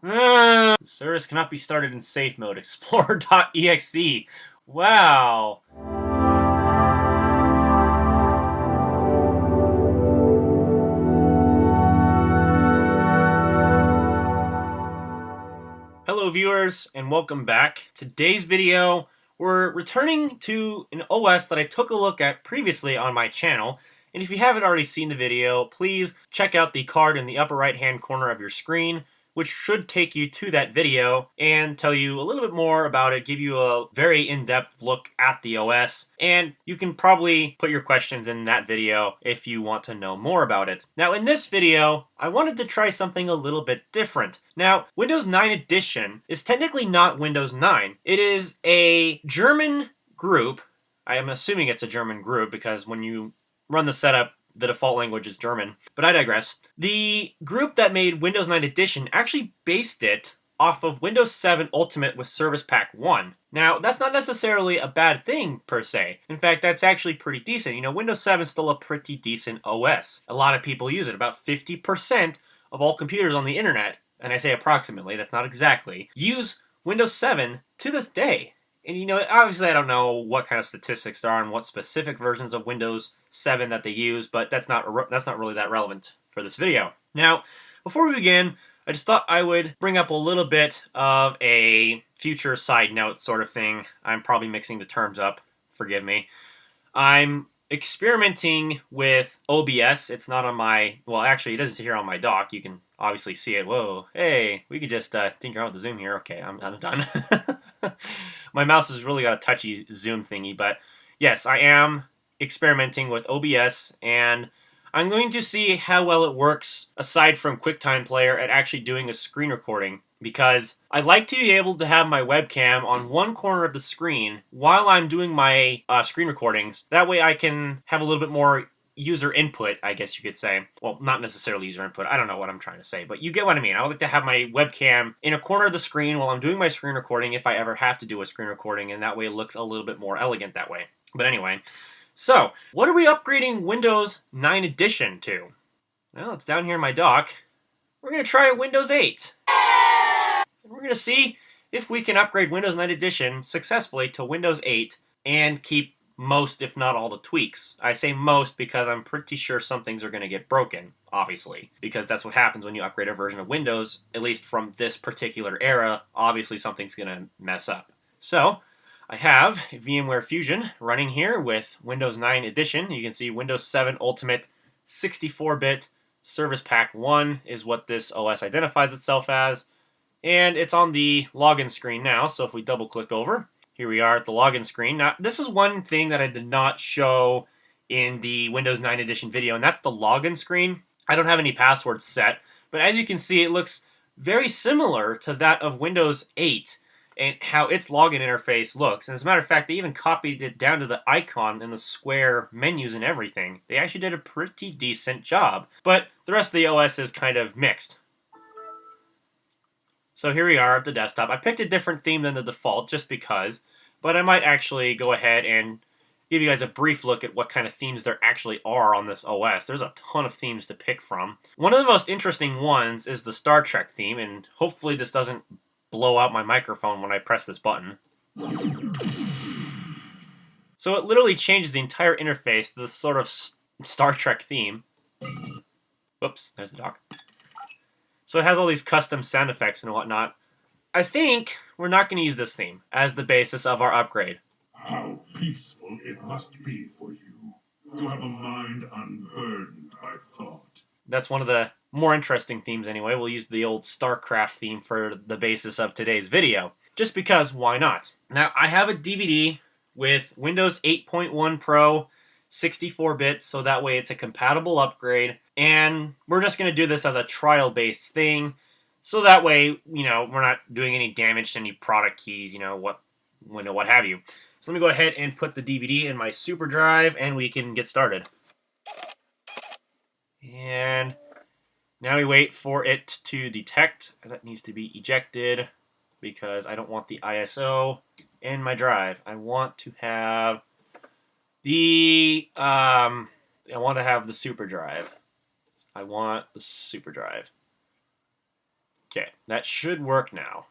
The service cannot be started in safe mode. Explorer.exe. Wow. Hello viewers, and welcome back. Today's video, we're returning to an OS that I took a look at previously on my channel. And if you haven't already seen the video, please check out the card in the upper right hand corner of your screen, which should take you to that video and tell you a little bit more about it, give you a very in-depth look at the OS, and you can probably put your questions in that video if you want to know more about it. Now in this video, I wanted to try something a little bit different. Now, Windows 9 Edition is technically not Windows 9. It is a German group. I am assuming it's a German group because when you run the setup, the default language is German, but I digress. The group that made Windows 9 Edition actually based it off of Windows 7 Ultimate with Service Pack 1. Now, that's not necessarily a bad thing, per se. In fact, that's actually pretty decent. You know, Windows 7 is still a pretty decent OS. A lot of people use it. About 50% of all computers on the internet, and I say approximately, that's not exactly, use Windows 7 to this day. And you know, obviously I don't know what kind of statistics there are and what specific versions of Windows 7 that they use, but that's not really that relevant for this video. Now, before we begin, I just thought I would bring up a little bit of a future side note sort of thing. I'm probably mixing the terms up, forgive me. I'm experimenting with OBS. It's not on my, well actually it is here on my dock. You can obviously see it. Whoa, hey, we can just tinker around with the zoom here. Okay, I'm done. My mouse has really got a touchy zoom thingy, but yes, I am experimenting with OBS, and I'm going to see how well it works, aside from QuickTime Player, at actually doing a screen recording, because I like to be able to have my webcam on one corner of the screen while I'm doing my screen recordings. That way I can have a little bit more user input, I guess you could say. Well, not necessarily user input. I don't know what I'm trying to say, but you get what I mean. I would like to have my webcam in a corner of the screen while I'm doing my screen recording if I ever have to do a screen recording, and that way it looks a little bit more elegant that way. But anyway, so what are we upgrading Windows 9 Edition to? Well, it's down here in my dock. We're going to try Windows 8. We're going to see if we can upgrade Windows 9 Edition successfully to Windows 8 and keep most, if not all, the tweaks. I say most because I'm pretty sure some things are going to get broken, obviously, because that's what happens when you upgrade a version of Windows, at least from this particular era. Obviously, something's going to mess up. So, I have VMware Fusion running here with Windows 9 Edition. You can see Windows 7 Ultimate 64-bit Service Pack 1 is what this OS identifies itself as. And it's on the login screen now, so if we double click over, here we are at the login screen. Now, this is one thing that I did not show in the Windows 9 Edition video, and that's the login screen. I don't have any passwords set, but as you can see, it looks very similar to that of Windows 8 and how its login interface looks. And as a matter of fact, they even copied it down to the icon and the square menus and everything. They actually did a pretty decent job, but the rest of the OS is kind of mixed. So here we are at the desktop. I picked a different theme than the default just because, but I might actually go ahead and give you guys a brief look at what kind of themes there actually are on this OS. There's a ton of themes to pick from. One of the most interesting ones is the Star Trek theme, and hopefully this doesn't blow out my microphone when I press this button. So it literally changes the entire interface to this sort of Star Trek theme. Whoops, there's the dock. So it has all these custom sound effects and whatnot. I think we're not going to use this theme as the basis of our upgrade. How peaceful it must be for you to have a mind unburdened by thought. That's one of the more interesting themes anyway. We'll use the old StarCraft theme for the basis of today's video. Just because, why not? Now, I have a DVD with Windows 8.1 Pro 64-bit, so that way it's a compatible upgrade, and we're just going to do this as a trial-based thing, so that way, you know, we're not doing any damage to any product keys, you know, what have you. So let me go ahead and put the DVD in my super drive, and we can get started. And now we wait for it to detect. That needs to be ejected because I don't want the ISO in my drive. I want to have the super drive. I want the super drive. Okay, that should work now.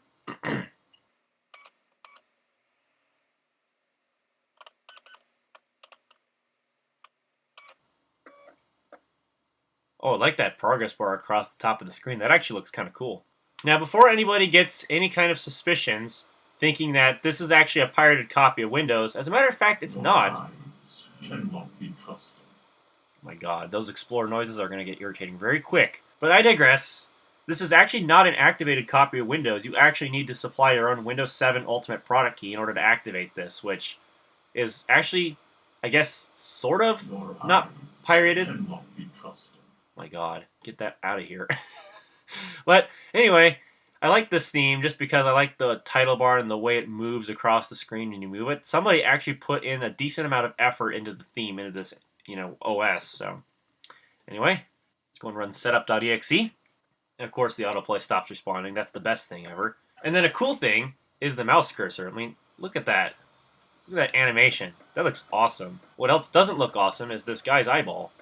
Oh, I like that progress bar across the top of the screen. That actually looks kind of cool. Now, before anybody gets any kind of suspicions, thinking that this is actually a pirated copy of Windows, as a matter of fact, it's not. Eyes cannot be trusted. My god, those Explorer noises are going to get irritating very quick. But I digress. This is actually not an activated copy of Windows. You actually need to supply your own Windows 7 Ultimate product key in order to activate this, which is actually, I guess, sort of Your not eyes pirated. cannot be trusted. My god, get that out of here. But anyway, I like this theme just because I like the title bar and the way it moves across the screen when you move it. Somebody actually put in a decent amount of effort into the theme, into this, OS. So anyway, let's go and run setup.exe. And of course, the autoplay stops responding. That's the best thing ever. And then a cool thing is the mouse cursor. I mean, look at that. Look at that animation. That looks awesome. What else doesn't look awesome is this guy's eyeball.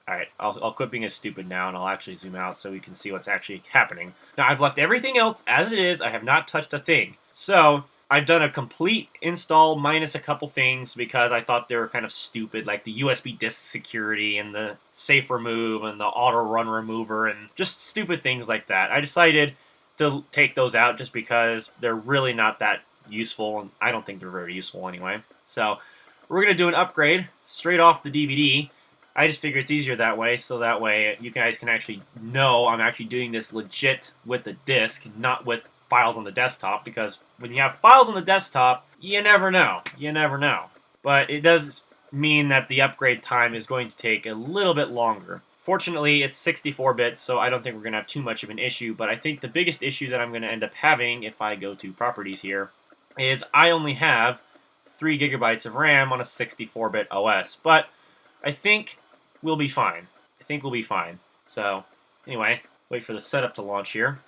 Alright, I'll quit being as stupid now, and I'll actually zoom out so we can see what's actually happening. Now, I've left everything else as it is. I have not touched a thing. So, I've done a complete install minus a couple things because I thought they were kind of stupid, like the USB disk security and the safe remove and the auto run remover and just stupid things like that. I decided to take those out just because they're really not that useful, and I don't think they're very useful anyway. So, we're going to do an upgrade straight off the DVD. I just figure it's easier that way, so that way you guys can actually know I'm actually doing this legit with the disc, not with files on the desktop, because when you have files on the desktop, you never know. You never know. But it does mean that the upgrade time is going to take a little bit longer. Fortunately, it's 64-bit, so I don't think we're going to have too much of an issue, but I think the biggest issue that I'm going to end up having if I go to properties here is I only have 3 gigabytes of RAM on a 64-bit OS, but I think we'll be fine. I think we'll be fine. So, anyway, wait for the setup to launch here.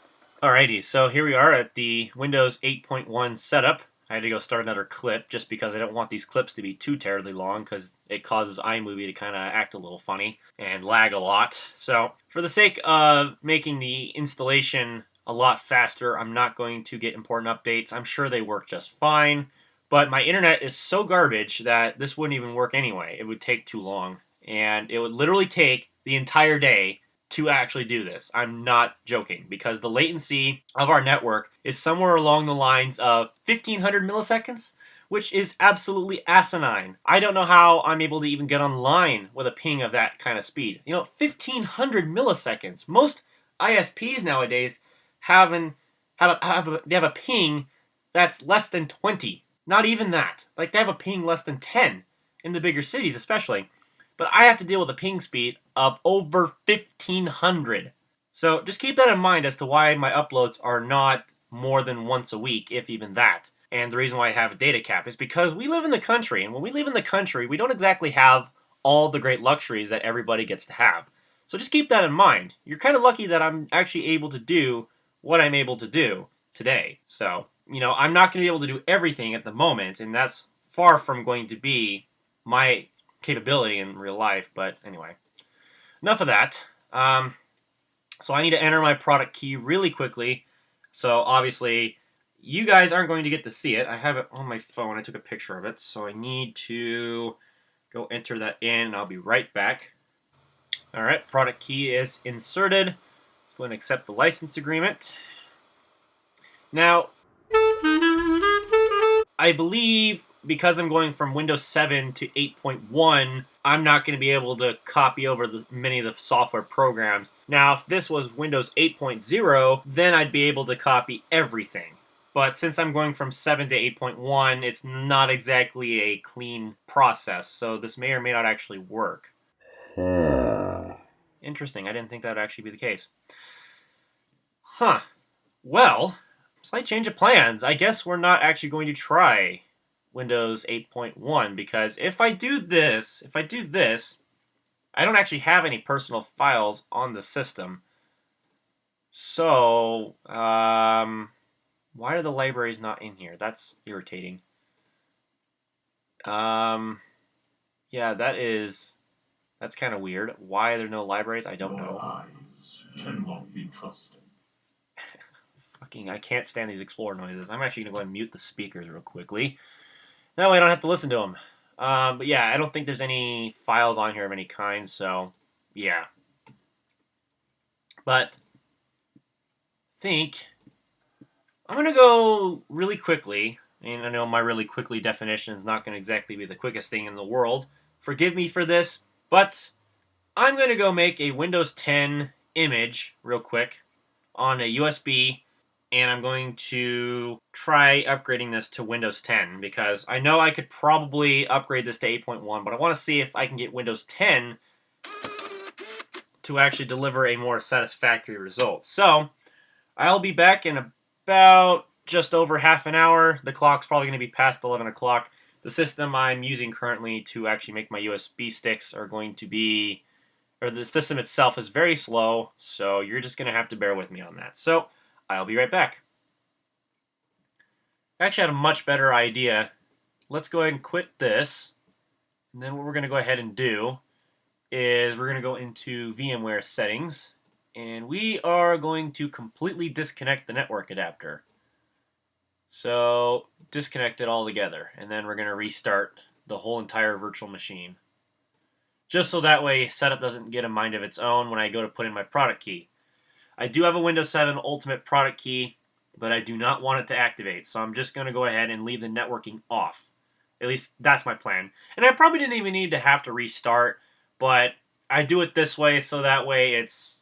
Alrighty, so here we are at the Windows 8.1 setup. I had to go start another clip just because I don't want these clips to be too terribly long because it causes iMovie to kind of act a little funny and lag a lot. So, for the sake of making the installation a lot faster, I'm not going to get important updates. I'm sure they work just fine, but my internet is so garbage that this wouldn't even work anyway. It would take too long. And it would literally take the entire day to actually do this. I'm not joking, because the latency of our network is somewhere along the lines of 1500 milliseconds, which is absolutely asinine. I don't know how I'm able to even get online with a ping of that kind of speed. 1500 milliseconds. Most ISPs nowadays have a ping that's less than 20. Not even that. Like, they have a ping less than 10 in the bigger cities, especially. But I have to deal with a ping speed of over 1500. So just keep that in mind as to why my uploads are not more than once a week, if even that. And the reason why I have a data cap is because we live in the country, and when we live in the country, we don't exactly have all the great luxuries that everybody gets to have. So just keep that in mind. You're kind of lucky that I'm actually able to do what I'm able to do today. So, I'm not going to be able to do everything at the moment, and that's far from going to be my capability in real life. But anyway, enough of that. So I need to enter my product key really quickly. So obviously, you guys aren't going to get to see it. I have it on my phone. I took a picture of it. So I need to go enter that in, and I'll be right back. All right, product key is inserted. Let's go and accept the license agreement. Now, I believe because I'm going from Windows 7 to 8.1, I'm not going to be able to copy over many of the software programs. Now, if this was Windows 8.0, then I'd be able to copy everything. But since I'm going from 7 to 8.1, it's not exactly a clean process, so this may or may not actually work. Interesting, I didn't think that would actually be the case. Huh. Well, slight change of plans. I guess we're not actually going to try Windows 8.1 because if I do this, I don't actually have any personal files on the system. So, why are the libraries not in here? That's irritating. Yeah, that's kind of weird. Why are there no libraries? I don't know. Your eyes cannot be trusted. I can't stand these Explorer noises. I'm actually going to go ahead and mute the speakers real quickly. That way I don't have to listen to them. But yeah, I don't think there's any files on here of any kind, so yeah. But I think I'm going to go really quickly. And I know my really quickly definition is not going to exactly be the quickest thing in the world. Forgive me for this, but I'm going to go make a Windows 10 image real quick on a USB, and I'm going to try upgrading this to Windows 10 because I know I could probably upgrade this to 8.1, but I want to see if I can get Windows 10 to actually deliver a more satisfactory result. So I'll be back in about just over half an hour. The clock's probably going to be past 11 o'clock. The system I'm using currently to actually make my USB sticks are going to be, or the system itself is very slow, so you're just going to have to bear with me on that. So I'll be right back. I actually had a much better idea. Let's go ahead and quit this. And then what we're going to go ahead and do is we're going to go into VMware settings. And we are going to completely disconnect the network adapter. So disconnect it all together. And then we're going to restart the whole entire virtual machine. Just so that way setup doesn't get a mind of its own when I go to put in my product key. I do have a Windows 7 Ultimate product key, but I do not want it to activate. So I'm just going to go ahead and leave the networking off. At least that's my plan. And I probably didn't even need to have to restart, but I do it this way so that way it's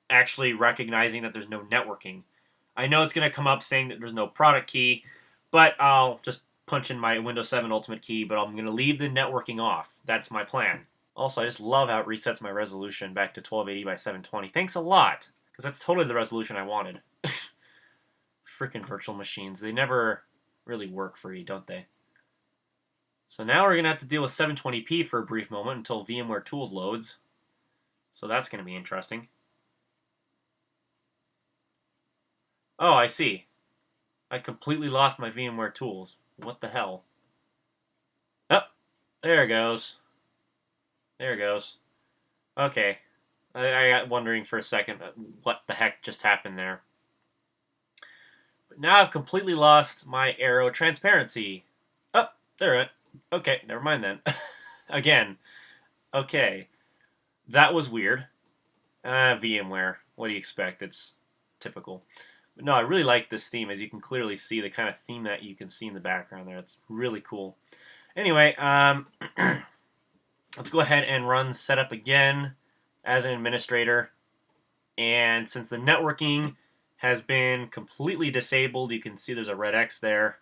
actually recognizing that there's no networking. I know it's going to come up saying that there's no product key, but I'll just punch in my Windows 7 Ultimate key, but I'm going to leave the networking off. That's my plan. Also, I just love how it resets my resolution back to 1280 by 720. Thanks a lot, because that's totally the resolution I wanted. Freaking virtual machines. They never really work for you, don't they? So now we're going to have to deal with 720p for a brief moment until VMware Tools loads. So that's going to be interesting. Oh, I see. I completely lost my VMware Tools. What the hell? Oh, there it goes. There it goes. Okay. I got wondering for a second what the heck just happened there. But now I've completely lost my arrow transparency. Oh, there it. Okay, never mind then. Again. Okay. That was weird. VMware. What do you expect? It's typical. But no, I really like this theme. As you can clearly see, the kind of theme that you can see in the background there. It's really cool. Anyway, let's go ahead and run setup again as an administrator. And since the networking has been completely disabled, you can see there's a red X there.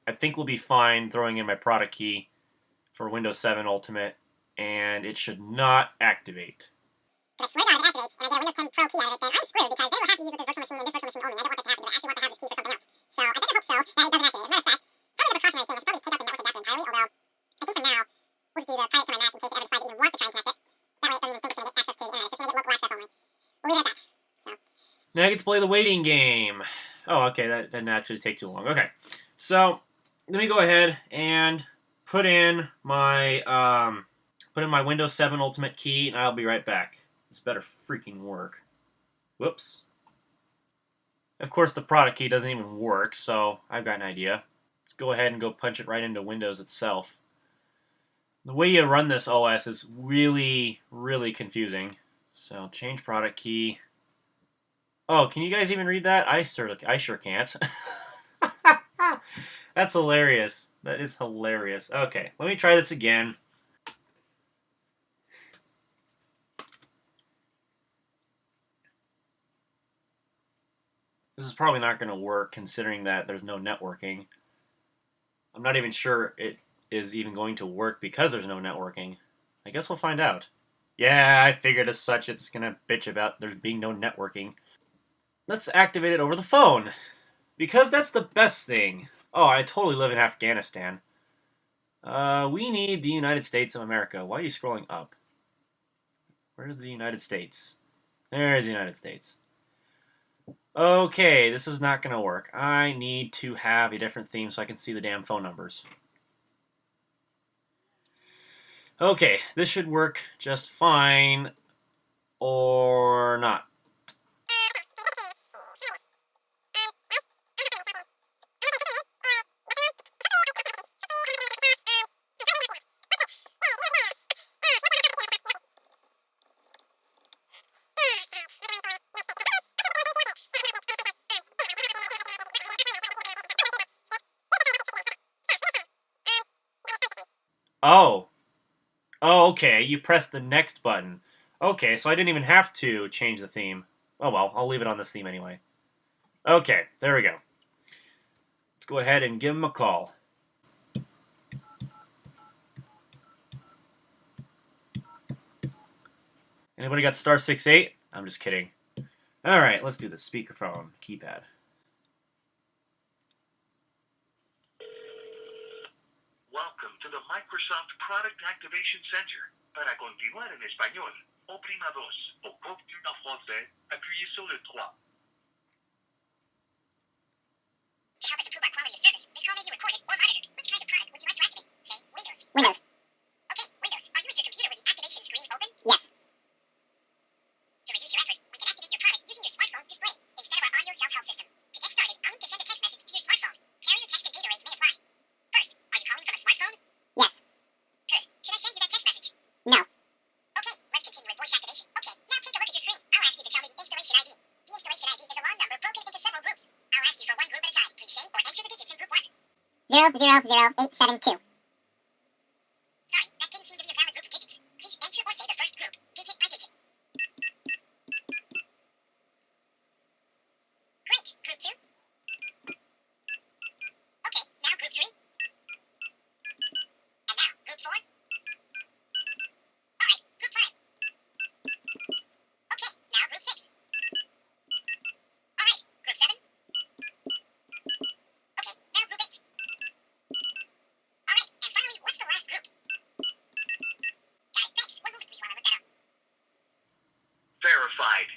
I think we'll be fine throwing in my product key for Windows 7 Ultimate, and it should not activate. But I swear to God, if it activates and I get a Windows 10 Pro key out of it, then I'm screwed because then we'll have to use this virtual machine and this virtual machine only. I don't want that to happen because I actually want to have this key for something else. So I better hope so that it doesn't activate. As a matter of fact, probably as a precautionary thing, I should probably just take out the network adapter entirely, although I think for now, we'll just do the private to my Mac in case it ever decides it even wants to try and connect it. That way it doesn't even think it's going to get access to the internet. It's just going to get local access only. We'll leave it at that. So. Now I get to play the waiting game. Oh, okay, that didn't actually take too long. Okay, so let me go ahead and put in my Windows 7 Ultimate key, and I'll be right back. This better freaking work. Whoops. Of course, the product key doesn't even work, so I've got an idea. Let's go ahead and go punch it right into Windows itself. The way you run this OS is really, really confusing. So, change product key. Oh, can you guys even read that? I sure can't. That's hilarious. That is hilarious. Okay, let me try this again. This is probably not going to work considering that there's no networking. I'm not even sure it is even going to work because there's no networking. I guess we'll find out. Yeah, I figured as such it's going to bitch about there being no networking. Let's activate it over the phone. Because that's the best thing. Oh, I totally live in Afghanistan. We need the United States of America. Why are you scrolling up? Where's the United States? There's the United States. Okay, this is not going to work. I need to have a different theme so I can see the damn phone numbers. Okay, this should work just fine. Or not. Oh. Oh, okay. You press the next button. Okay, so I didn't even have to change the theme. Oh well, I'll leave it on this theme anyway. Okay, there we go. Let's go ahead and give him a call. Anybody got *68? I'm just kidding. Alright, let's do the speakerphone keypad. Welcome to the Microsoft Product Activation Center. Para continuar en español, oprima 2. Pour continuer en français, appuyez sur le 3. To help us improve our quality of service, this call may be recorded or monitored. Which kind of product would you like to activate? Say Windows. Windows. Okay, Windows. Are you at your computer with the activation screen open? Yes. To reduce your effort, we can activate your product using your smartphone's display instead of our audio self-help system. To get started, I'll need to send a text message to your smartphone. Carrier text and data rates may apply. First, are you calling from a smartphone? Yes. Good. Should I send you that text message? No. Okay, let's continue with voice activation. Okay, now take a look at your screen. I'll ask you to tell me the installation ID. The installation ID is a long number broken into several groups. I'll ask you for one group at a time. Please say or enter the digits in group 1. 000872. Sorry, that didn't seem to be a valid group of digits. Please enter or say the first group, digit by digit. Great, group 2. Okay, now group 3. And now group 4. Alright, group 5. Okay, now group 6. Alright, group 7. Okay, now group 8. Alright, and finally, what's the last group? Got it, thanks. One moment, please, while I look that up. Verified.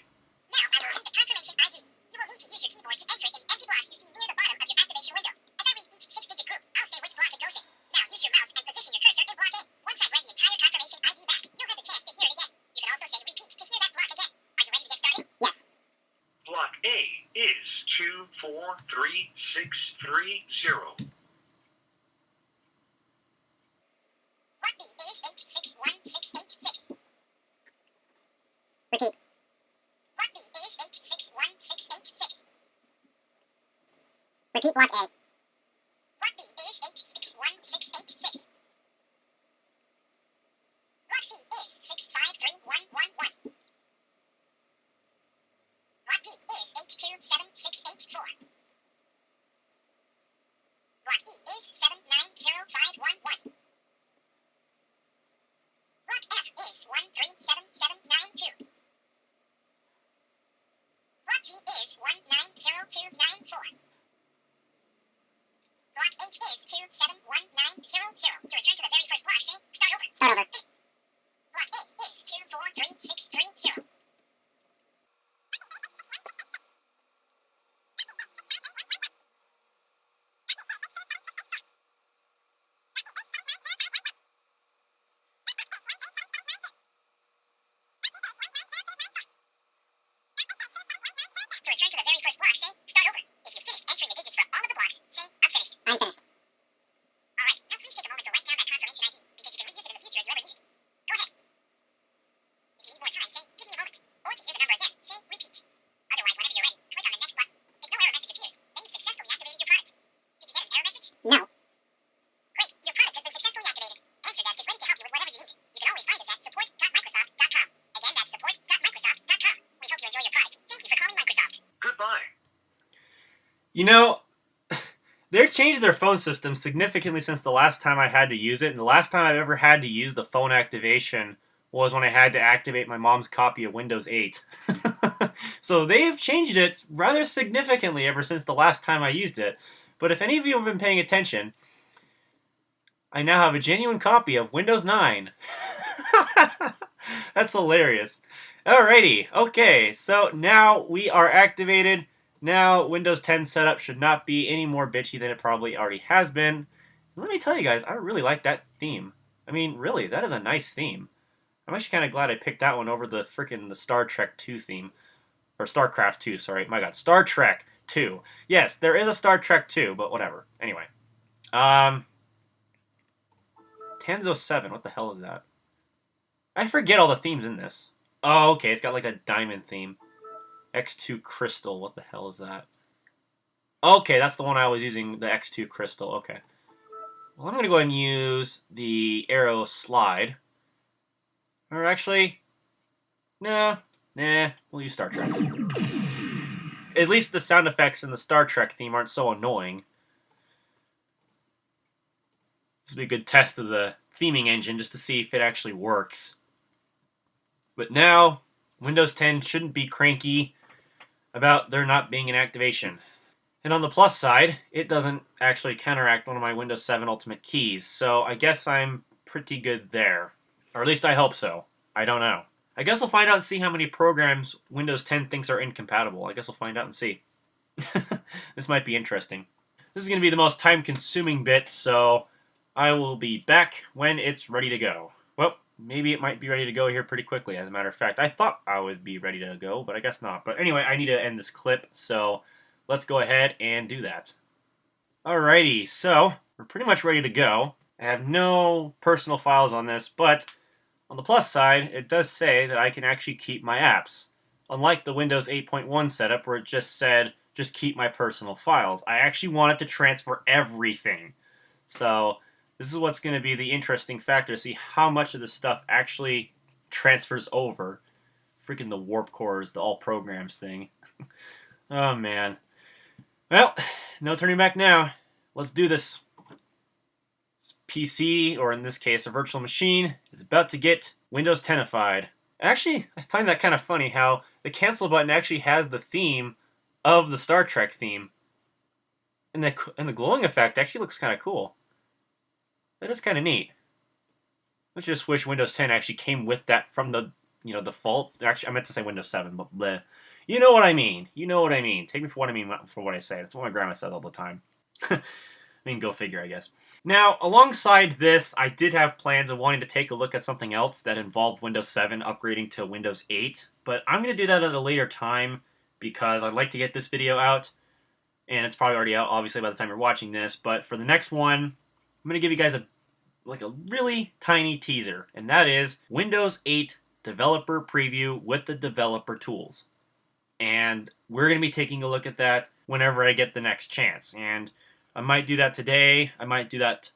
Now, I will read the confirmation ID. You will need to use your keyboard to enter it in the empty box you see near the bottom of your activation window. As I read each 6-digit group, I'll say which block it goes in. Now, use your mouse and position your cursor in block A. Once I've read the entire confirmation ID back, you'll have the chance to hear it again. You can also say repeat to hear that block again. Are you ready to get started? Yes. Block A is 243630. Block B is 861686. Repeat. Block B is 861686. Repeat block A. Block B is 861686. Block C is 653111. Block D is 827684. Block E is 790511. Block F is 137792. Block G is 190294. Block H is 271900. To return to the very first block, say start over. Start over. Block A is 243630. To return to the very first block, say start over. If you've finished entering the digits for all of the blocks, say I'm finished. I'm finished. Alright, now please take a moment to write down that confirmation ID, because you can reuse it in the future if you ever need it. Go ahead. If you need more time, say give me a moment. Or to hear the number again, say repeat. Otherwise, whenever you're ready, click on the next button. If no error message appears, then you've successfully activated your product. Did you get an error message? No. Great, your product has been successfully activated. Answer Desk is ready to help you with whatever you need. You can always find us at support.microsoft.com. Again, that's support.microsoft.com. We hope you enjoy your product. Thank you for calling Microsoft. Goodbye. You know, they've changed their phone system significantly since the last time I had to use it. And the last time I've ever had to use the phone activation was when I had to activate my mom's copy of Windows 8. So they've changed it rather significantly ever since the last time I used it. But if any of you have been paying attention, I now have a genuine copy of Windows 9. That's hilarious. Alrighty, okay, so now we are activated. Now Windows 10 setup should not be any more bitchy than it probably already has been. Let me tell you guys, I really like that theme. I mean, really, that is a nice theme. I'm actually kind of glad I picked that one over the Star Trek 2 theme. Or StarCraft 2, sorry. My god, Star Trek 2. Yes, there is a Star Trek 2, but whatever. Anyway. Tanzo 7, what the hell is that? I forget all the themes in this. Oh, okay, it's got like a diamond theme. X2 Crystal, what the hell is that? Okay, that's the one I was using, the X2 Crystal, okay. Well, I'm going to go ahead and use the arrow slide. Or actually, nah, we'll use Star Trek. At least the sound effects in the Star Trek theme aren't so annoying. This will be a good test of the theming engine just to see if it actually works. But now, Windows 10 shouldn't be cranky about there not being an activation. And on the plus side, it doesn't actually counteract one of my Windows 7 Ultimate keys, so I guess I'm pretty good there. Or at least I hope so. I don't know. I guess we'll find out and see how many programs Windows 10 thinks are incompatible. I guess we'll find out and see. This might be interesting. This is going to be the most time-consuming bit, so I will be back when it's ready to go. Well, maybe it might be ready to go here pretty quickly, as a matter of fact. I thought I would be ready to go, but I guess not. But anyway, I need to end this clip, so let's go ahead and do that. Alrighty, so we're pretty much ready to go. I have no personal files on this, but on the plus side, it does say that I can actually keep my apps. Unlike the Windows 8.1 setup where it just said, just keep my personal files. I actually wanted to transfer everything. So this is what's going to be the interesting factor, to see how much of this stuff actually transfers over. Freaking the warp cores, the all programs thing. Oh man. Well, no turning back now. Let's do this. This PC, or in this case a virtual machine, is about to get Windows 10ified. Actually, I find that kind of funny how the cancel button actually has the theme of the Star Trek theme. And the glowing effect actually looks kind of cool. That is kind of neat. I just wish Windows 10 actually came with that from the, default. Actually, I meant to say Windows 7, but bleh. You know what I mean. You know what I mean. Take me for what I mean, for what I say. That's what my grandma said all the time. I mean, go figure, I guess. Now, alongside this, I did have plans of wanting to take a look at something else that involved Windows 7 upgrading to Windows 8, but I'm going to do that at a later time because I'd like to get this video out, and it's probably already out, obviously, by the time you're watching this, but for the next one, I'm going to give you guys a really tiny teaser, and that is Windows 8 Developer Preview with the developer tools. And we're going to be taking a look at that whenever I get the next chance. And I might do that today. I might do that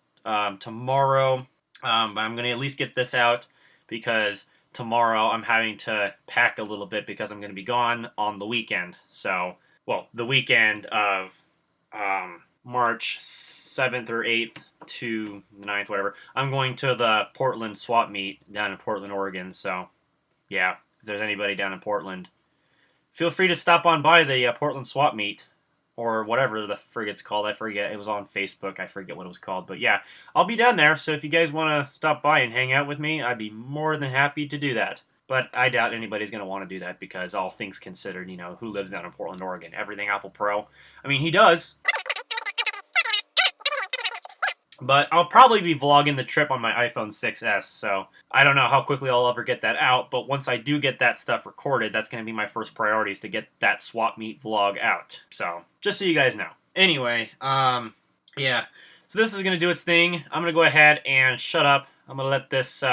tomorrow. But I'm going to at least get this out because tomorrow I'm having to pack a little bit because I'm going to be gone on the weekend. So, well, the weekend of March 7th or 8th to the 9th, whatever. I'm going to the Portland swap meet down in Portland, Oregon. So, yeah, if there's anybody down in Portland, feel free to stop on by the Portland swap meet, or whatever the frig it's called. I forget. It was on Facebook. I forget what it was called. But yeah, I'll be down there, so if you guys want to stop by and hang out with me, I'd be more than happy to do that. But I doubt anybody's going to want to do that because all things considered, who lives down in Portland, Oregon? Everything Apple Pro. I mean, he does. But I'll probably be vlogging the trip on my iPhone 6s, so I don't know how quickly I'll ever get that out, but once I do get that stuff recorded, that's going to be my first priority, is to get that swap meet vlog out. So, just so you guys know. Anyway, yeah. So this is going to do its thing. I'm going to go ahead and shut up. I'm going to let this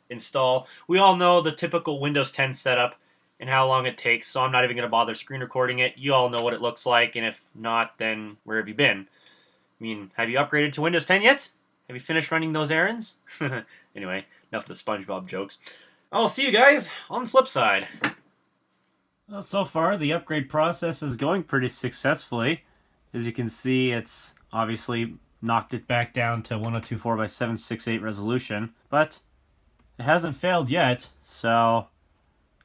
install. We all know the typical Windows 10 setup and how long it takes, so I'm not even going to bother screen recording it. You all know what it looks like, and if not, then where have you been? I mean, have you upgraded to Windows 10 yet? Have you finished running those errands? Anyway, enough of the SpongeBob jokes. I'll see you guys on the flip side. Well, so far, the upgrade process is going pretty successfully. As you can see, it's obviously knocked it back down to 1024 by 768 resolution, but it hasn't failed yet, so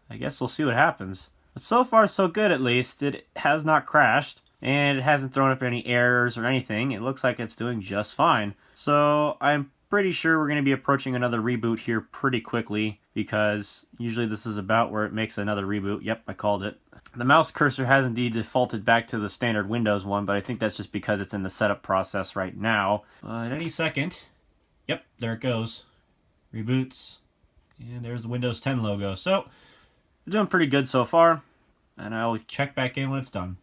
I guess we'll see what happens. But so far, so good at least. It has not crashed, and it hasn't thrown up any errors or anything. It looks like it's doing just fine. So I'm pretty sure we're going to be approaching another reboot here pretty quickly, because usually this is about where it makes another reboot. Yep, I called it. The mouse cursor has indeed defaulted back to the standard Windows one, but I think that's just because it's in the setup process right now. At any second, yep, there it goes. Reboots, and there's the Windows 10 logo. So, we're doing pretty good so far, and I'll check back in when it's done.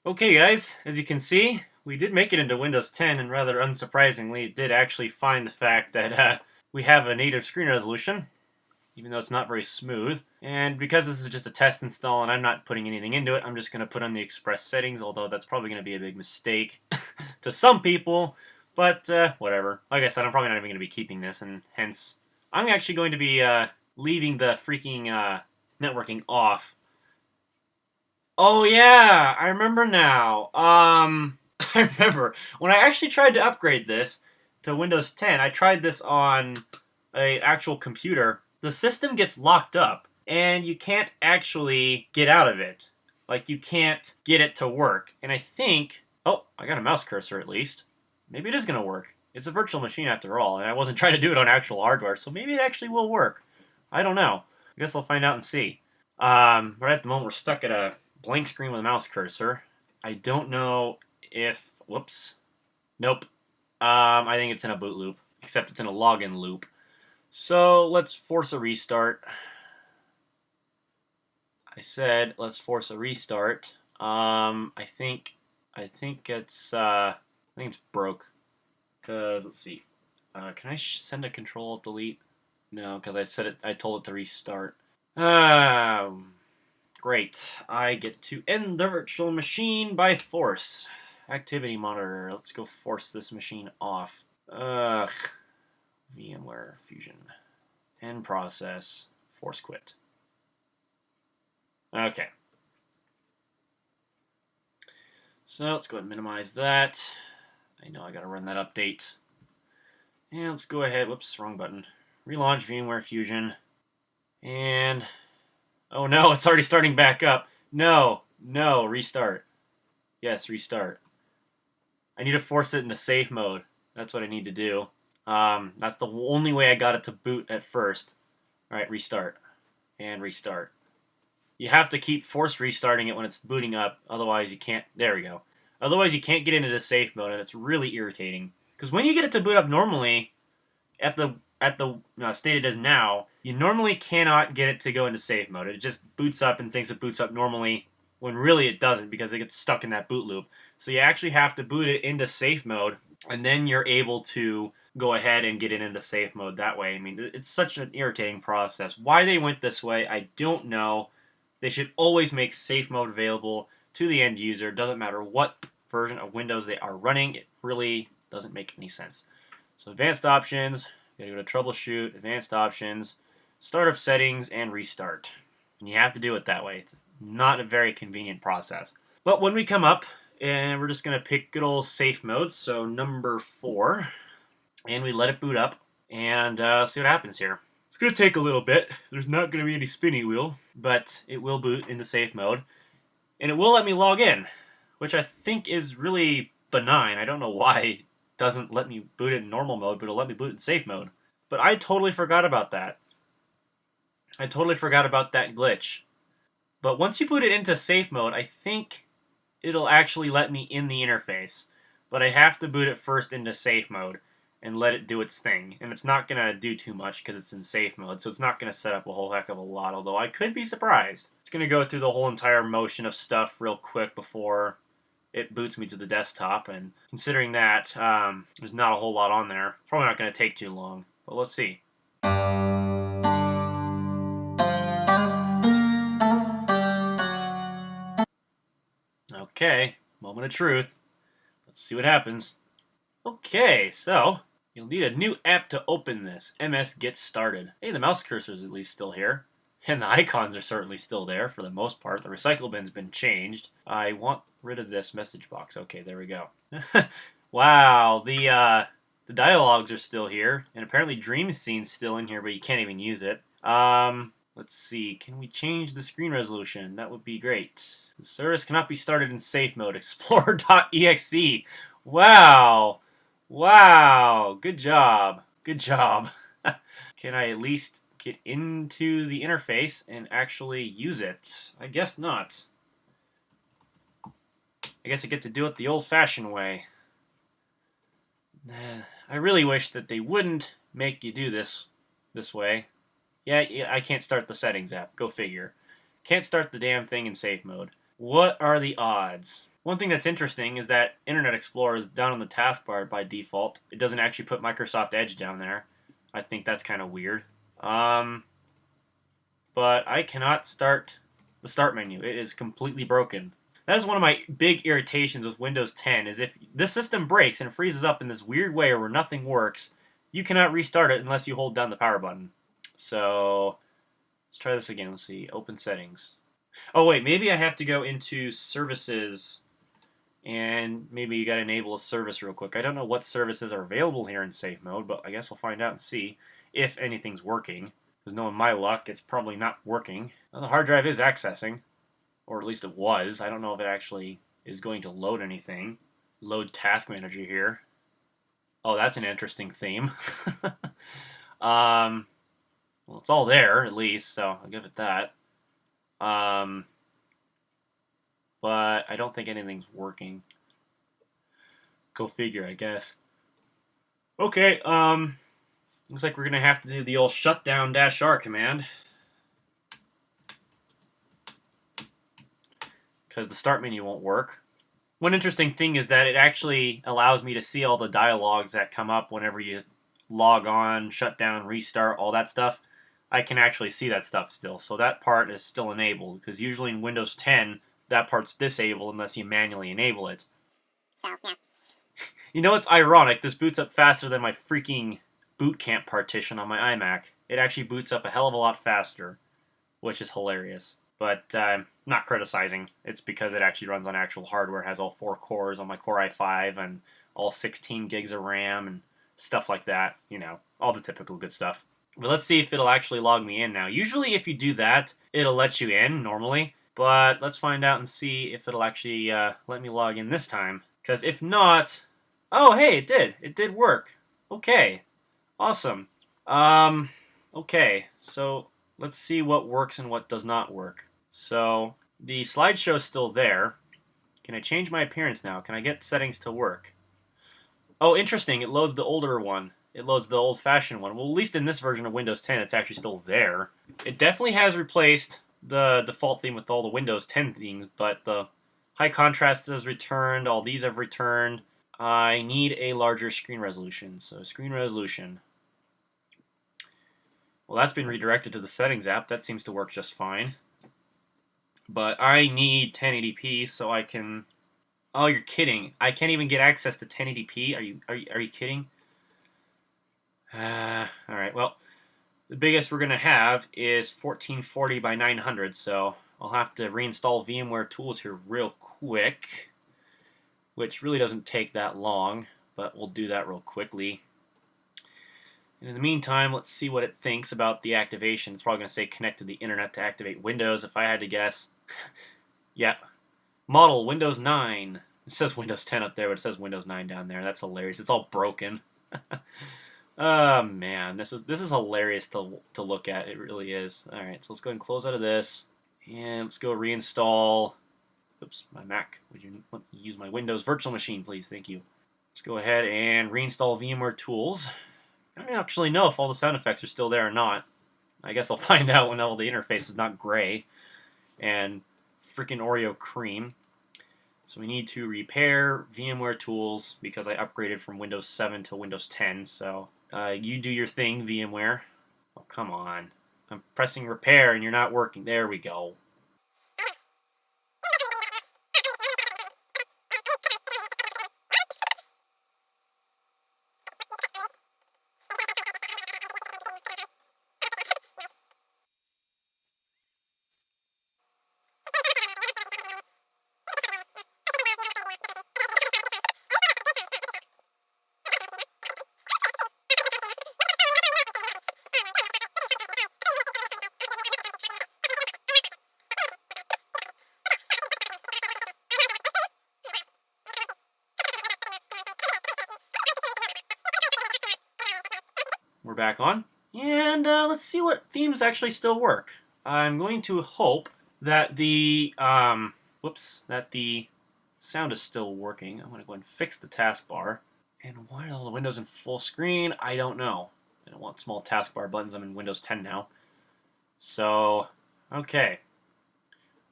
Okay guys, as you can see, we did make it into Windows 10, and rather unsurprisingly, it did actually find the fact that we have a native screen resolution, even though it's not very smooth. And because this is just a test install and I'm not putting anything into it, I'm just going to put on the express settings, although that's probably going to be a big mistake to some people. But, whatever. Like I said, I'm probably not even going to be keeping this, and hence, I'm actually going to be, leaving the freaking, networking off. Oh, yeah! I remember now. I remember. When I actually tried to upgrade this to Windows 10, I tried this on a actual computer. The system gets locked up, and you can't actually get out of it. Like, you can't get it to work. And I think... Oh, I got a mouse cursor at least. Maybe it is going to work. It's a virtual machine after all, and I wasn't trying to do it on actual hardware, so maybe it actually will work. I don't know. I guess I'll find out and see. Right at the moment, we're stuck at a blank screen with a mouse cursor. I don't know if... Whoops. Nope. I think it's in a boot loop, except it's in a login loop. So let's force a restart. I said let's force a restart. I think it's broke. Cause let's see. Can I send a control delete? No, because I told it to restart. Great. I get to end the virtual machine by force. Activity monitor. Let's go force this machine off. Ugh. VMware Fusion. End process. Force quit. Okay. So let's go ahead and minimize that. I know I gotta run that update. And let's go ahead. Whoops, wrong button. Relaunch VMware Fusion. And oh no, it's already starting back up. No, restart. Yes, restart. I need to force it into safe mode. That's what I need to do. That's the only way I got it to boot at first. Alright, restart. And restart. You have to keep force restarting it when it's booting up, otherwise you can't... There we go. Otherwise you can't get into the safe mode, and it's really irritating. Because when you get it to boot up normally, at the state it is now, you normally cannot get it to go into safe mode. It just boots up and thinks it boots up normally, when really it doesn't, because it gets stuck in that boot loop. So you actually have to boot it into safe mode, and then you're able to go ahead and get it into safe mode that way. I mean, it's such an irritating process. Why they went this way, I don't know. They should always make safe mode available to the end user. Doesn't matter what version of Windows they are running. It really doesn't make any sense. So advanced options, you gotta go to troubleshoot, advanced options, startup settings, and restart. And you have to do it that way. It's not a very convenient process. But when we come up, and we're just gonna pick good old safe mode, so number 4, and we let it boot up, and see what happens here. It's going to take a little bit. There's not going to be any spinny wheel, but it will boot into safe mode. And it will let me log in, which I think is really benign. I don't know why it doesn't let me boot it in normal mode, but it'll let me boot in safe mode. But I totally forgot about that. I totally forgot about that glitch. But once you boot it into safe mode, I think it'll actually let me in the interface. But I have to boot it first into safe mode and let it do its thing. And it's not going to do too much because it's in safe mode, so it's not going to set up a whole heck of a lot, although I could be surprised. It's going to go through the whole entire motion of stuff real quick before it boots me to the desktop, and considering that there's not a whole lot on there, probably not going to take too long, but let's see. Okay, moment of truth. Let's see what happens. Okay, so you'll need a new app to open this. MS Get Started. Hey, the mouse cursor is at least still here. And the icons are certainly still there for the most part. The recycle bin's been changed. I want rid of this message box. Okay, there we go. Wow, the dialogues are still here. And apparently Dream Scene's still in here, but you can't even use it. Let's see. Can we change the screen resolution? That would be great. The service cannot be started in safe mode. Explorer.exe. Wow. Wow. Good job. Good job. Can I at least get into the interface and actually use it? I guess not. I guess I get to do it the old-fashioned way. I really wish that they wouldn't make you do this way. Yeah, I can't start the settings app. Go figure. Can't start the damn thing in safe mode. What are the odds? One thing that's interesting is that Internet Explorer is down on the taskbar by default. It doesn't actually put Microsoft Edge down there. I think that's kind of weird. But I cannot start the start menu. It is completely broken. That is one of my big irritations with Windows 10, is if this system breaks and it freezes up in this weird way where nothing works, you cannot restart it unless you hold down the power button. So let's try this again. Let's see. Open settings. Oh, wait. Maybe I have to go into services, and maybe you got to enable a service real quick. I don't know what services are available here in safe mode, but I guess we'll find out and see if anything's working. Because knowing my luck, it's probably not working. Well, the hard drive is accessing, or at least it was. I don't know if it actually is going to load anything. Load task manager here. Oh, that's an interesting theme. Well, it's all there, at least, so I'll give it that. But I don't think anything's working. Go figure, I guess. Okay, looks like we're gonna have to do the old shutdown -R command. Because the start menu won't work. One interesting thing is that it actually allows me to see all the dialogues that come up whenever you log on, shut down, restart, all that stuff. I can actually see that stuff still. So that part is still enabled, because usually in Windows 10, that part's disabled unless you manually enable it. So, yeah. You know, it's ironic. This boots up faster than my freaking boot camp partition on my iMac. It actually boots up a hell of a lot faster, which is hilarious. But not criticizing. It's because it actually runs on actual hardware. It has all 4 cores on my Core i5 and all 16 gigs of RAM and stuff like that. You know, all the typical good stuff. But let's see if it'll actually log me in now. Usually if you do that, it'll let you in normally. But let's find out and see if it'll actually let me log in this time. Because if not... Oh, hey, it did. It did work. Okay. Awesome. Okay, so let's see what works and what does not work. So the slideshow's still there. Can I change my appearance now? Can I get settings to work? Oh, interesting. It loads the older one. It loads the old-fashioned one. Well, at least in this version of Windows 10, it's actually still there. It definitely has replaced the default theme with all the Windows 10 themes, but the high contrast has returned. All these have returned. I need a larger screen resolution. So screen resolution. Well, that's been redirected to the settings app. That seems to work just fine. But I need 1080p so I can... Oh, you're kidding. I can't even get access to 1080p? Are you kidding? Alright, well, the biggest we're going to have is 1440 by 900, so I'll have to reinstall VMware Tools here real quick, which really doesn't take that long, but we'll do that real quickly. And in the meantime, let's see what it thinks about the activation. It's probably going to say connect to the internet to activate Windows, if I had to guess. Yeah. Model, Windows 9. It says Windows 10 up there, but it says Windows 9 down there. That's hilarious. It's all broken. Oh, man. This is hilarious to look at. It really is. All right, so let's go ahead and close out of this. And let's go reinstall... Oops, my Mac. Would you let me use my Windows virtual machine, please? Thank you. Let's go ahead and reinstall VMware Tools. I don't actually know if all the sound effects are still there or not. I guess I'll find out when all the interface is not gray and freaking Oreo cream. So we need to repair VMware Tools because I upgraded from Windows 7 to Windows 10. So you do your thing, VMware. Oh, come on. I'm pressing repair and you're not working. There we go. We're back on. And let's see what themes actually still work. I'm going to hope that the that the sound is still working. I'm going to go ahead and fix the taskbar. And why are all the windows in full screen? I don't know. I don't want small taskbar buttons. I'm in Windows 10 now. So, okay.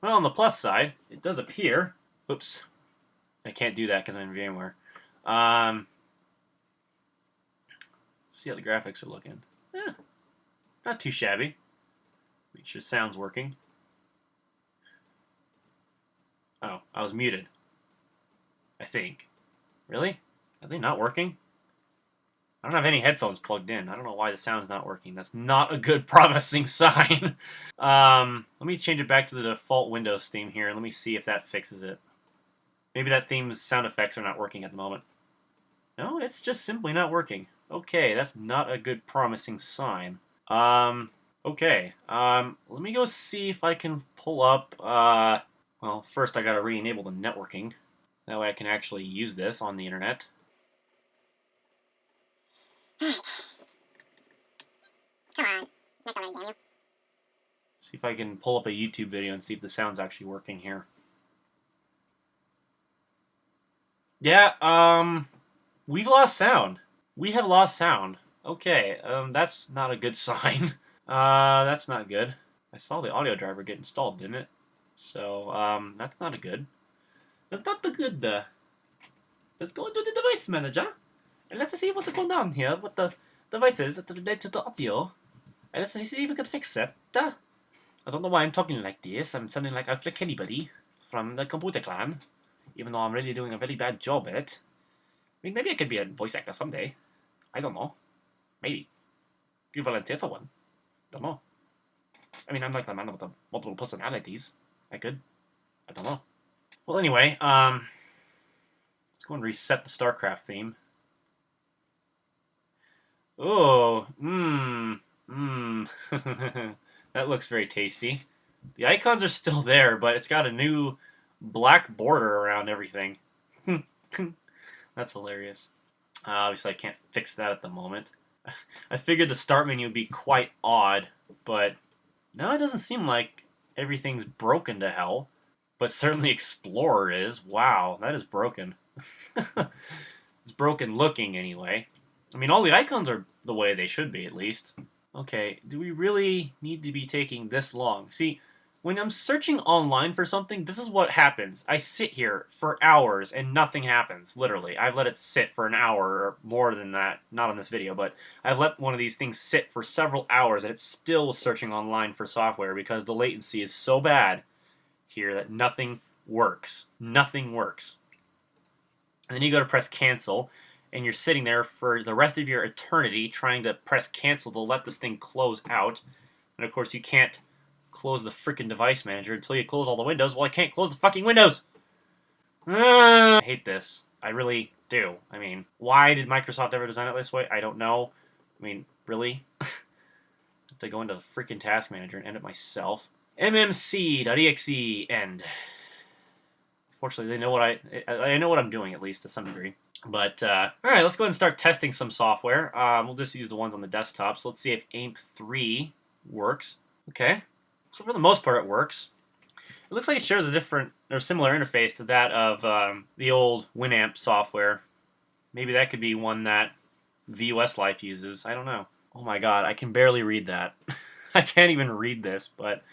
Well, on the plus side, it does appear... Oops. I can't do that because I'm in VMware. See how the graphics are looking. Not too shabby. Make sure sound's working. Oh, I was muted. I think. Really? Are they not working? I don't have any headphones plugged in. I don't know why the sound's not working. That's not a good promising sign. Let me change it back to the default Windows theme here, and let me see if that fixes it. Maybe that theme's sound effects are not working at the moment. No, it's just simply not working. Okay, that's not a good promising sign. Okay. Let me go see if I can pull up, well, first I gotta re-enable the networking. That way I can actually use this on the internet. Come on. Not already, damn you. See if I can pull up a YouTube video and see if the sound's actually working here. Yeah, we've lost sound. We have lost sound. Okay, that's not a good sign. That's not good. I saw the audio driver get installed, didn't it? So, that's not a good. That's not the good. Let's go into the device manager, and let's see what's going on here with the devices that relate to the audio. And let's see if we can fix it. I don't know why I'm talking like this. I'm sounding like I flick anybody from the computer clan, even though I'm really doing a very bad job at it. I mean, maybe I could be a voice actor someday. I don't know. Maybe. If you volunteer for one. Don't know. I mean, I'm like the man with the multiple personalities. I could. I don't know. Well, anyway, let's go and reset the StarCraft theme. Oh, that looks very tasty. The icons are still there, but it's got a new black border around everything. That's hilarious. Obviously, I can't fix that at the moment. I figured the start menu would be quite odd, but no, it doesn't seem like everything's broken to hell. But certainly Explorer is. Wow, that is broken. It's broken looking, anyway. I mean, all the icons are the way they should be, at least. Okay, do we really need to be taking this long? See, when I'm searching online for something, this is what happens. I sit here for hours and nothing happens, literally. I've let it sit for an hour or more than that. Not on this video, but I've let one of these things sit for several hours and it's still searching online for software because the latency is so bad here that nothing works. Nothing works. And then you go to press cancel, and you're sitting there for the rest of your eternity trying to press cancel to let this thing close out. And of course you can't close the freaking device manager until you close all the windows. Well, I can't close the fucking windows! I hate this. I really do. I mean, why did Microsoft ever design it this way? I don't know. I mean, really? I have to go into the freaking task manager and end it myself. mmc.exe end. Fortunately, they know what I know what I'm doing, at least to some degree. But, alright, let's go ahead and start testing some software. We'll just use the ones on the desktop. So let's see if AIM3 works. Okay. So for the most part, it works. It looks like it shares a different, or similar interface to that of the old Winamp software. Maybe that could be one that VUS Life uses. I don't know. Oh my god, I can barely read that. I can't even read this, but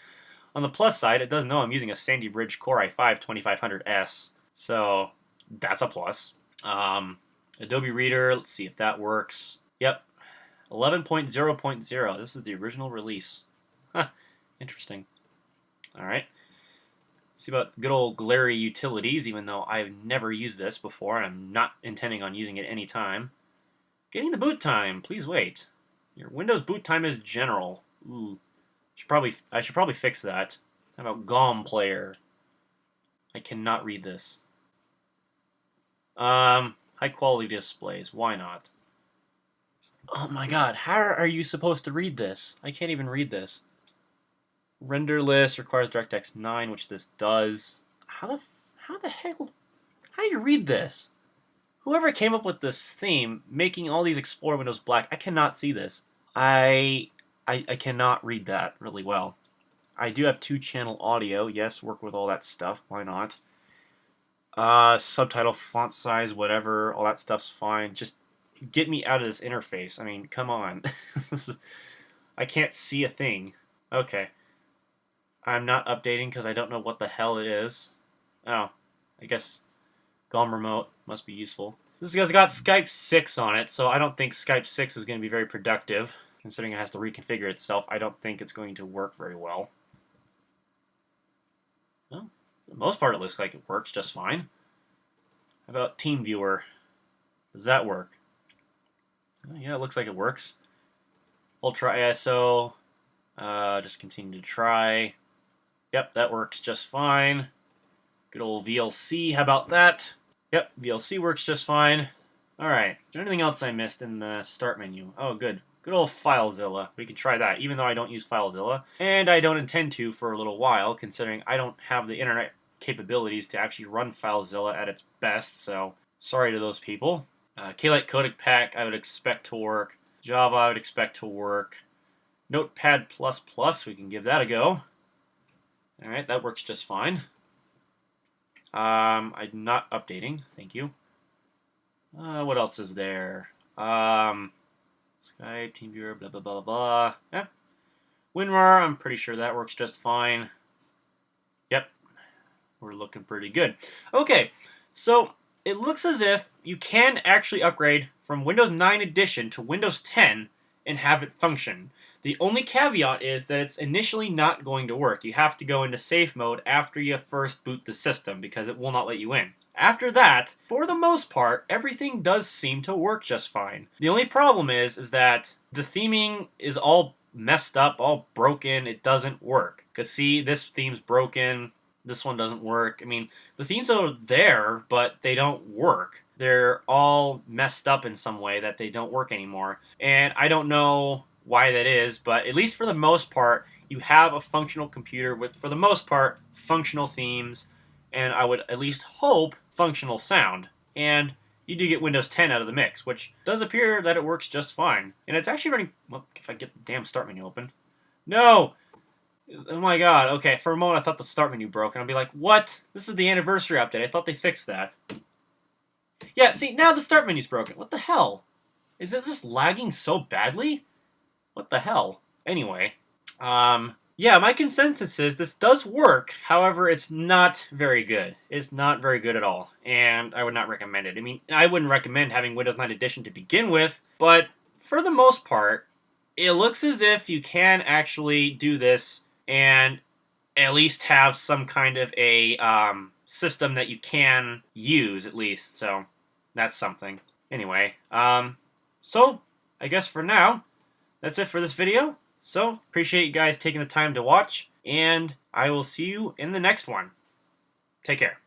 on the plus side, it does know I'm using a Sandy Bridge Core i5 2500S. So that's a plus. Adobe Reader, let's see if that works. Yep, 11.0.0. This is the original release. Huh, interesting. Alright. See about good old glary utilities, even though I've never used this before, and I'm not intending on using it any time. Getting the boot time, please wait. Your Windows boot time is general. Ooh. I should probably fix that. How about GOM player? I cannot read this. High quality displays. Why not? Oh my god, how are you supposed to read this? I can't even read this. Render list requires DirectX 9, which this does. How the hell? How do you read this? Whoever came up with this theme, making all these Explorer windows black, I cannot see this. I cannot read that really well. I do have 2-channel audio. Yes, work with all that stuff. Why not? Subtitle, font size, whatever. All that stuff's fine. Just get me out of this interface. I mean, come on. I can't see a thing. Okay. I'm not updating because I don't know what the hell it is. Oh, I guess GOM remote must be useful. This has got Skype 6 on it, so I don't think Skype 6 is going to be very productive. Considering it has to reconfigure itself, I don't think it's going to work very well. Oh, For the most part, it looks like it works just fine. How about TeamViewer? Does that work? Oh, yeah, it looks like it works. Ultra ISO. Just continue to try. Yep, that works just fine. Good old VLC, how about that? Yep, VLC works just fine. Alright, is there anything else I missed in the start menu? Oh, good. Good old FileZilla. We can try that, even though I don't use FileZilla. And I don't intend to for a little while, considering I don't have the internet capabilities to actually run FileZilla at its best, so sorry to those people. K-Lite Codec Pack I would expect to work. Java I would expect to work. Notepad++, we can give that a go. Alright, that works just fine. I'm not updating, thank you. What else is there? Skype, TeamViewer, blah, blah, blah, blah. Yeah. WinRAR, I'm pretty sure that works just fine. Yep, we're looking pretty good. Okay, so it looks as if you can actually upgrade from Windows 9 Edition to Windows 10 and have it function. The only caveat is that it's initially not going to work. You have to go into safe mode after you first boot the system because it will not let you in. After that, for the most part, everything does seem to work just fine. The only problem is that the theming is all messed up, all broken. It doesn't work. Because see, this theme's broken. This one doesn't work. I mean, the themes are there, but they don't work. They're all messed up in some way that they don't work anymore. And I don't know why that is, but at least for the most part, you have a functional computer with, for the most part, functional themes, and I would at least hope functional sound. And you do get Windows 10 out of the mix, which does appear that it works just fine. And it's actually running, well, if I get the damn start menu open. No! Oh my god, okay, for a moment I thought the start menu broke, and I'll be like, what? This is the anniversary update, I thought they fixed that. Yeah, see, now the start menu's broken. What the hell? Is it just lagging so badly? What the hell? Anyway, yeah, my consensus is this does work. However, it's not very good. It's not very good at all, and I would not recommend it. I mean, I wouldn't recommend having Windows 9 Edition to begin with, but for the most part, it looks as if you can actually do this and at least have some kind of a system that you can use, at least. So that's something. Anyway, so I guess for now, that's it for this video. So, appreciate you guys taking the time to watch, and I will see you in the next one. Take care.